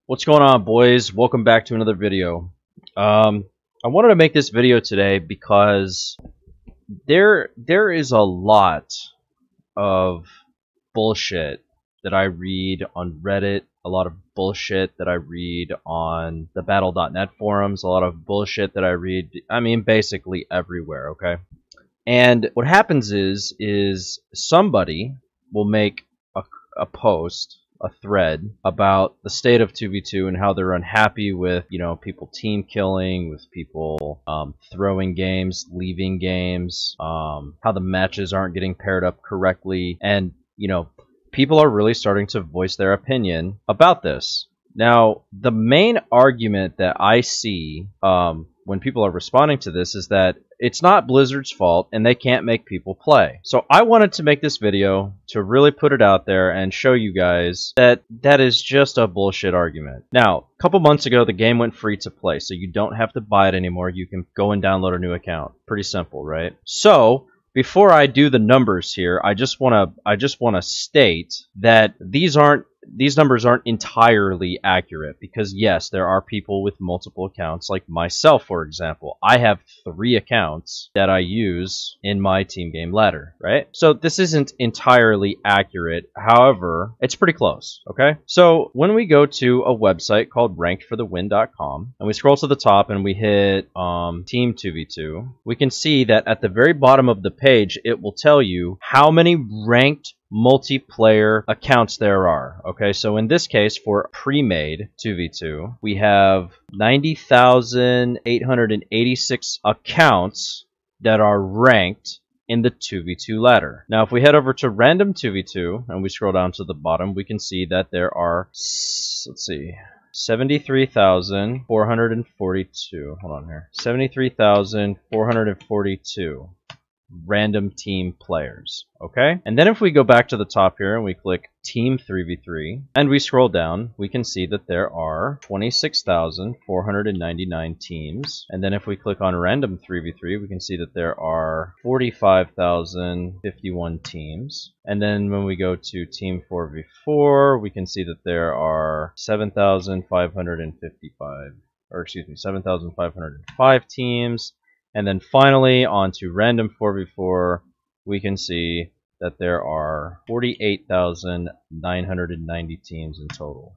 What's going on, boys? Welcome back to another video. I wanted to make this video today because there is a lot of bullshit that I read on Reddit, a lot of bullshit that I read on the battle.net forums, a lot of bullshit that I read, basically everywhere, okay? And what happens is somebody will make a post, a thread about the state of 2v2 and how they're unhappy with, people team killing, with people throwing games, leaving games, how the matches aren't getting paired up correctly, and, people are really starting to voice their opinion about this. Now, the main argument that I see when people are responding to this is that it's not Blizzard's fault and they can't make people play. So I wanted to make this video to really put it out there and show you guys that that is just a bullshit argument. Now, a couple months ago, the game went free to play, so you don't have to buy it anymore. You can go and download a new account. Pretty simple, right? So before I do the numbers here, I just want to state that these numbers aren't entirely accurate, because yes, there are people with multiple accounts, like myself, for example. I have 3 accounts that I use in my team game ladder, right? So this isn't entirely accurate. However, it's pretty close, okay? So when we go to a website called rankedforthewin.com and we scroll to the top and we hit Team 2v2, we can see that at the very bottom of the page, it will tell you how many ranked multiplayer accounts there are. Okay, so in this case, for pre-made 2v2, we have 90,886 accounts that are ranked in the 2v2 ladder. Now, if we head over to random 2v2 and we scroll down to the bottom, we can see that there are, let's see, 73,442. Hold on here. 73,442 random team players, okay? And then if we go back to the top here and we click Team 3v3 and we scroll down, we can see that there are 26,499 teams. And then if we click on Random 3v3, we can see that there are 45,051 teams. And then when we go to Team 4v4, we can see that there are 7,505 teams. And then finally, on to random 4v4, we can see that there are 48,990 teams in total.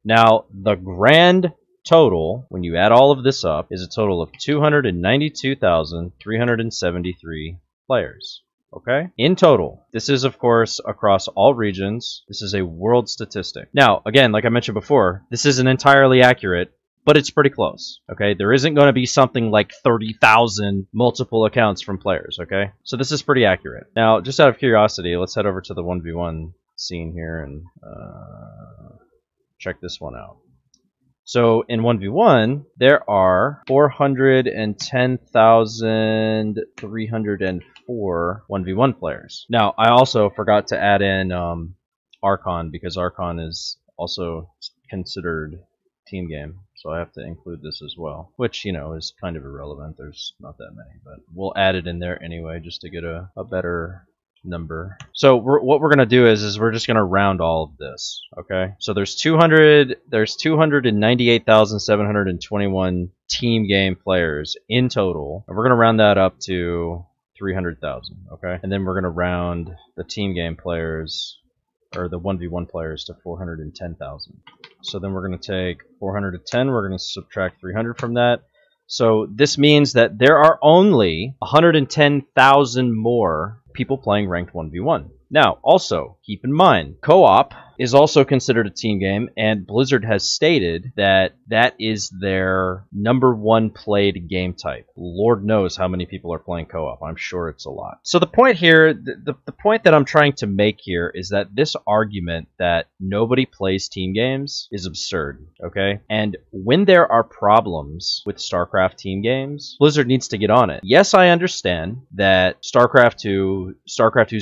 Now, the grand total, when you add all of this up, is a total of 292,373 players. Okay? In total. This is, of course, across all regions. This is a world statistic. Now, again, like I mentioned before, this isn't entirely accurate, but it's pretty close, okay? There isn't going to be something like 30,000 multiple accounts from players, okay? So this is pretty accurate. Now, just out of curiosity, let's head over to the 1v1 scene here and check this one out. So in 1v1, there are 410,304 1v1 players. Now, I also forgot to add in Archon, because Archon is also considered team game. So I have to include this as well, which, is kind of irrelevant. There's not that many, but we'll add it in there anyway just to get a better number. So what we're going to do is we're just going to round all of this, okay? So there's 298,721 team game players in total, and we're going to round that up to 300,000, okay? And then we're going to round the team game players, or the 1v1 players, to 410,000. So then we're going to take 410, we're going to subtract 300 from that. So this means that there are only 110,000 more people playing ranked 1v1. Now, also, keep in mind, co-op is also considered a team game, and Blizzard has stated that that is their #1 played game type. Lord knows how many people are playing co-op. I'm sure it's a lot. So the point here, the point that I'm trying to make here is that this argument that nobody plays team games is absurd, okay? And when there are problems with Starcraft team games, Blizzard needs to get on it. Yes, I understand that Starcraft 2's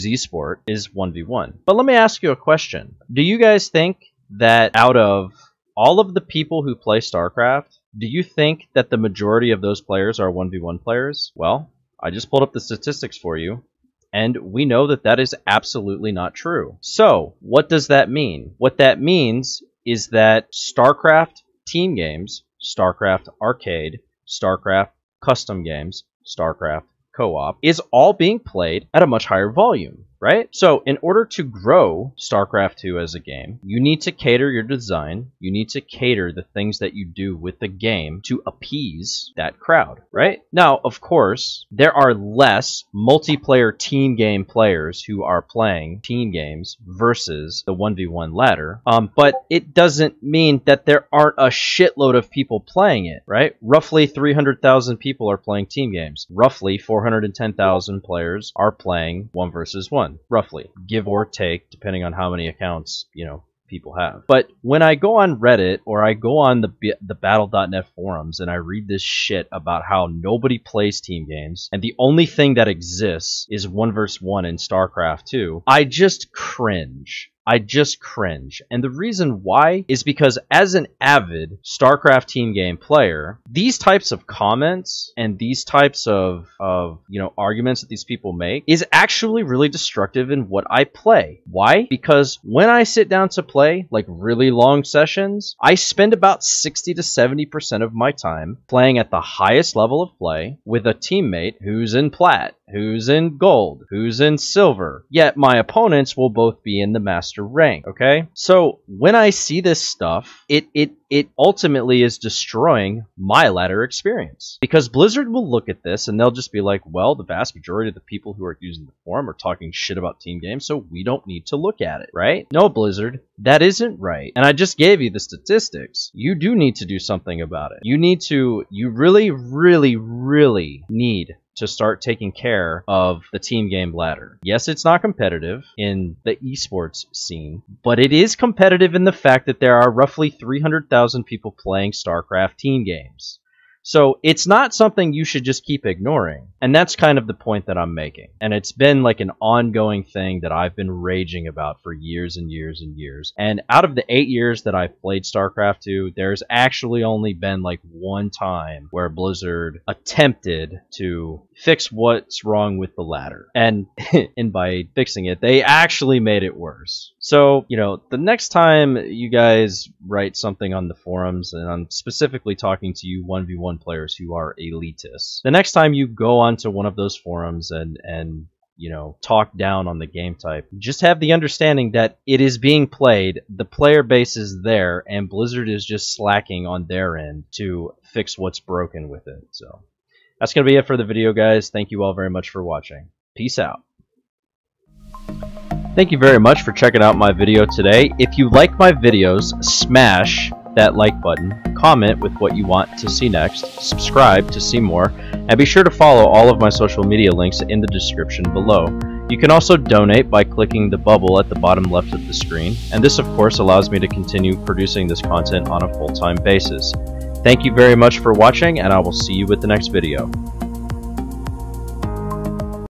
esport is 1v1. But let me ask you a question. Do you guys think that out of all of the people who play StarCraft, do you think that the majority of those players are 1v1 players? Well, I just pulled up the statistics for you, and we know that that is absolutely not true. So, what does that mean? What that means is that Starcraft team games, Starcraft Arcade, Starcraft custom games, Starcraft co-op, is all being played at a much higher volume, right? So in order to grow StarCraft 2 as a game, you need to cater your design, you need to cater the things that you do with the game to appease that crowd, right? Now, of course, there are less multiplayer team game players who are playing team games versus the 1v1 ladder, but it doesn't mean that there aren't a shitload of people playing it, right? Roughly 300,000 people are playing team games. Roughly 410,000 players are playing 1 versus 1. Roughly, give or take, depending on how many accounts, people have. But when I go on Reddit or I go on the battle.net forums and I read this shit about how nobody plays team games and the only thing that exists is 1 versus 1 in StarCraft 2, I just cringe. And the reason why is because as an avid StarCraft team game player, these types of comments and these types of arguments that these people make is actually really destructive in what I play. Why? Because when I sit down to play, like really long sessions, I spend about 60 to 70% of my time playing at the highest level of play with a teammate who's in plat, who's in gold, who's in silver, yet my opponents will both be in the master rank, okay? So when I see this stuff, it ultimately is destroying my ladder experience. Because Blizzard will look at this and they'll just be like, well, the vast majority of the people who are using the forum are talking shit about team games, so we don't need to look at it, right? No, Blizzard, that isn't right. And I just gave you the statistics. You do need to do something about it. You really, really, really need to start taking care of the team game ladder. Yes, it's not competitive in the esports scene, but it is competitive in the fact that there are roughly 300,000 people playing StarCraft team games. So it's not something you should just keep ignoring. And that's kind of the point that I'm making. And it's been like an ongoing thing that I've been raging about for years and years and years. And out of the 8 years that I've played StarCraft 2, there's actually only been like one time where Blizzard attempted to fix what's wrong with the ladder. And by fixing it, they actually made it worse. So, the next time you guys write something on the forums, and I'm specifically talking to you 1v1 players who are elitists, the next time you go onto one of those forums and talk down on the game type, just have the understanding that it is being played, the player base is there, and Blizzard is just slacking on their end to fix what's broken with it. So that's going to be it for the video, guys. Thank you all very much for watching. Peace out. Thank you very much for checking out my video today. If you like my videos, smash that like button, comment with what you want to see next, subscribe to see more, and be sure to follow all of my social media links in the description below. You can also donate by clicking the bubble at the bottom left of the screen, and this of course allows me to continue producing this content on a full-time basis. Thank you very much for watching, and I will see you with the next video.